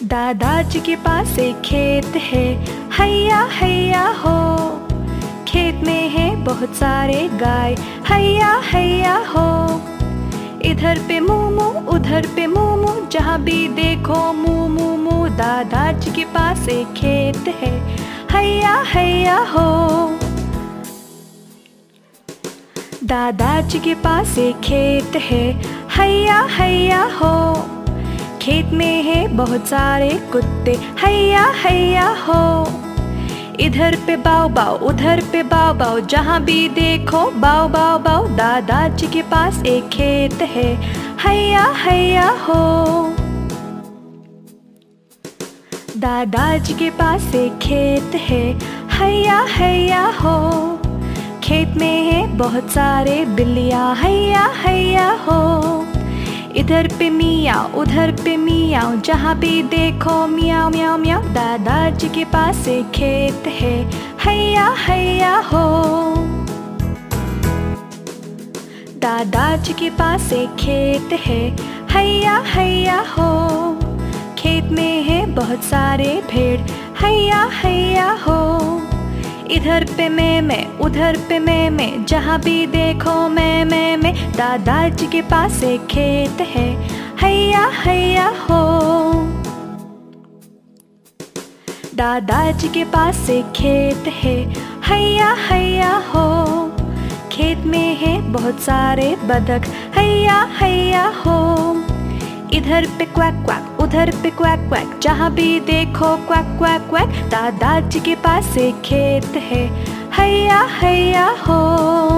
दादाजी के पास एक खेत है, हैया हैया हो। खेत में है बहुत सारे गाय, हैया हैया हो। इधर पे मूमू उधर पे मूमू, जहाँ भी देखो मूमू मू। दादाजी के पास एक खेत है, हैया हैया हो। दादाजी के पास एक खेत है, हैया हैया हो। खेत में है बहुत सारे कुत्ते, हैया हैया हो। इधर पे बाव बाव उधर पे बाव बाव, जहाँ भी देखो बाव बाव बाव। दादाजी के पास एक खेत है, हैया हैया हो। दादाजी के पास एक खेत है, हैया हैया हो। खेत में है बहुत सारे बिल्लियाँ, हैया हैया हो। इधर पे मियाँ उधर पे मियाँ, जहाँ भी देखो मियाँ मियाँ मियाँ। दादाजी के पास एक खेत है, हैया हैया हो। दादाजी के पास एक खेत है, हैया हैया हो। खेत में है बहुत सारे भेड़, हैया हैया हो। इधर पे मैं उधर पे मैं, जहाँ भी देखो मैं। दादाजी के पास एक खेत है, हैया हैया हो। दादाजी के पास एक खेत है, हैया हैया हो। खेत में है बहुत सारे बतख, हैया हैया हो। इधर पे क्वैक क्वैक उधर पे क्वैक क्वैक, जहाँ भी देखो क्वैक क्वैक क्वैक। दादाजी के पास एक खेत है, हैया हैया हो।